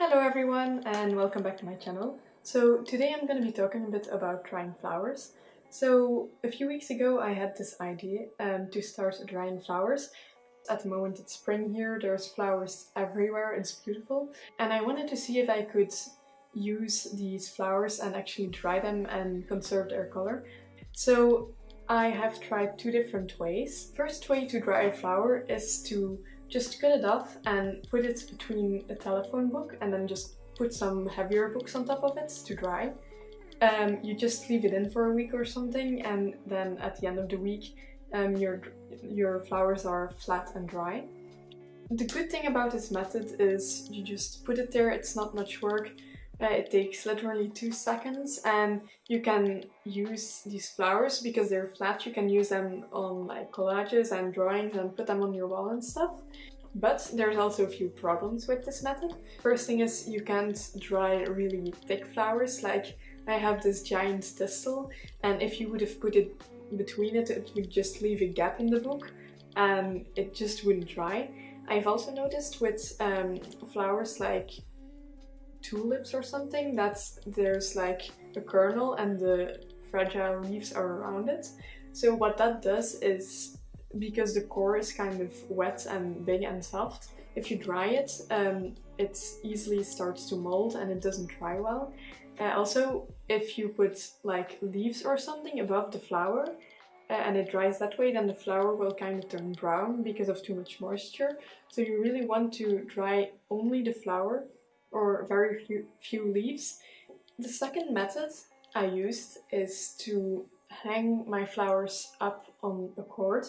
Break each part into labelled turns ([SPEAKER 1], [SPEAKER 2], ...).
[SPEAKER 1] Hello everyone and welcome back to my channel. So today I'm going to be talking a bit about drying flowers. So a few weeks ago I had this idea to start drying flowers. At the moment it's spring here, there's flowers everywhere, it's beautiful. And I wanted to see if I could use these flowers and actually dry them and conserve their color. So I have tried two different ways. First way to dry a flower is to just cut it off and put it between a telephone book and then just put some heavier books on top of it to dry. You just leave it in for a week or something, and then at the end of the week your flowers are flat and dry. The good thing about this method is you just put it there, it's not much work. It takes literally 2 seconds and you can use these flowers because they're flat. You can use them on like collages and drawings and put them on your wall and stuff. But there's also a few problems with this method. First thing is you can't dry really thick flowers. Like I have this giant distal, and if you would have put it between it would just leave a gap in the book and it just wouldn't dry. I've also noticed with flowers like tulips or something that there's like a kernel and the fragile leaves are around it. So what that does is, because the core is kind of wet and big and soft, if you dry it, it easily starts to mold and it doesn't dry well. Also, if you put like leaves or something above the flower and it dries that way, then the flower will kind of turn brown because of too much moisture. So you really want to dry only the flower or very few leaves. The second method I used is to hang my flowers up on a cord.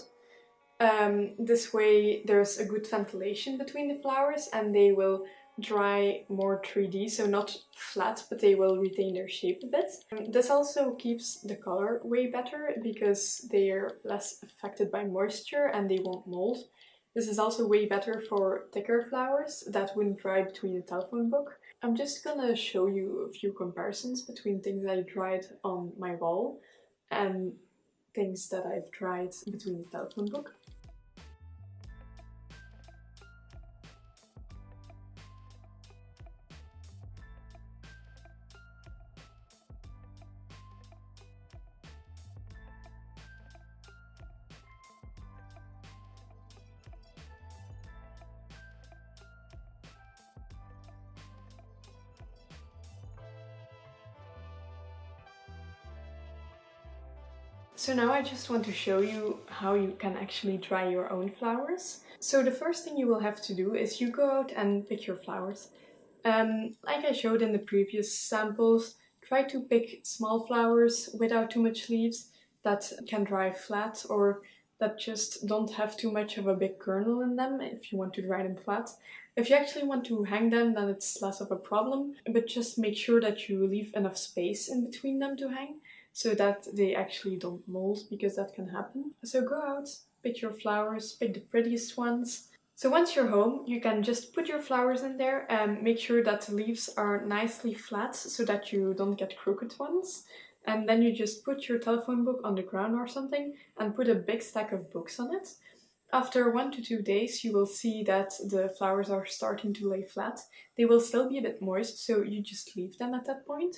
[SPEAKER 1] This way there's a good ventilation between the flowers and they will dry more 3D, so not flat, but they will retain their shape a bit. This also keeps the color way better because they are less affected by moisture and they won't mold. This is also way better for thicker flowers that wouldn't dry between a telephone book. I'm just gonna show you a few comparisons between things I dried on my wall and things that I've dried between the telephone book. So now I just want to show you how you can actually dry your own flowers. So the first thing you will have to do is you go out and pick your flowers. Like I showed in the previous samples, try to pick small flowers without too much leaves that can dry flat or that just don't have too much of a big kernel in them if you want to dry them flat. If you actually want to hang them, then it's less of a problem, but just make sure that you leave enough space in between them to hang, so that they actually don't mold, because that can happen. So go out, pick your flowers, pick the prettiest ones. So once you're home, you can just put your flowers in there and make sure that the leaves are nicely flat so that you don't get crooked ones. And then you just put your telephone book on the ground or something and put a big stack of books on it. After 1 to 2 days, you will see that the flowers are starting to lay flat. They will still be a bit moist, so you just leave them at that point.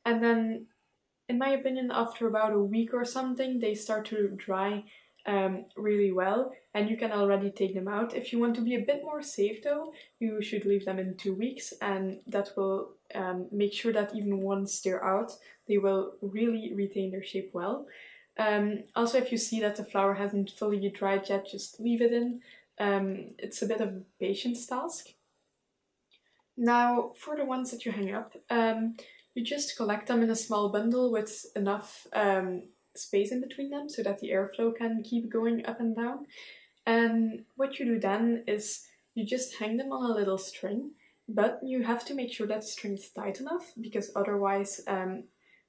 [SPEAKER 1] And then, in my opinion, after about a week or something, they start to dry really well and you can already take them out. If you want to be a bit more safe though, you should leave them in 2 weeks, and that will make sure that even once they're out, they will really retain their shape well. Also, if you see that the flower hasn't fully dried yet, just leave it in. It's a bit of a patience task. Now, for the ones that you hang up, you just collect them in a small bundle with enough space in between them so that the airflow can keep going up and down. And what you do then is you just hang them on a little string, but you have to make sure that the string is tight enough, because otherwise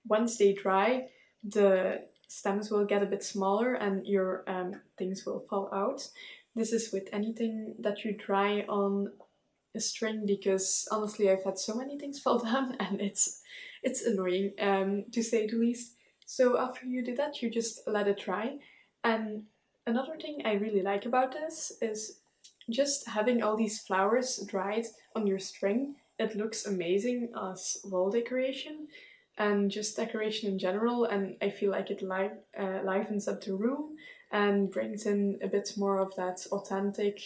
[SPEAKER 1] once they dry, the stems will get a bit smaller and your things will fall out. This is with anything that you dry on a string, because honestly I've had so many things fall down and it's annoying to say the least. So after you do that, you just let it dry. And another thing I really like about this is just having all these flowers dried on your string it looks amazing as wall decoration and just decoration in general, and I feel like it livens up the room and brings in a bit more of that authentic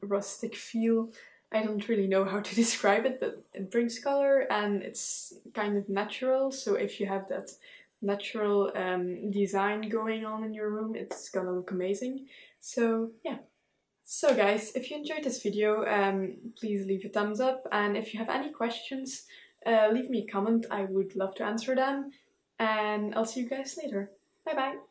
[SPEAKER 1] rustic feel. I don't really know how to describe it, but it brings color and it's kind of natural, so if you have that natural design going on in your room, it's gonna look amazing. So yeah. So guys, if you enjoyed this video, please leave a thumbs up, and if you have any questions, leave me a comment. I would love to answer them, and I'll see you guys later. Bye bye!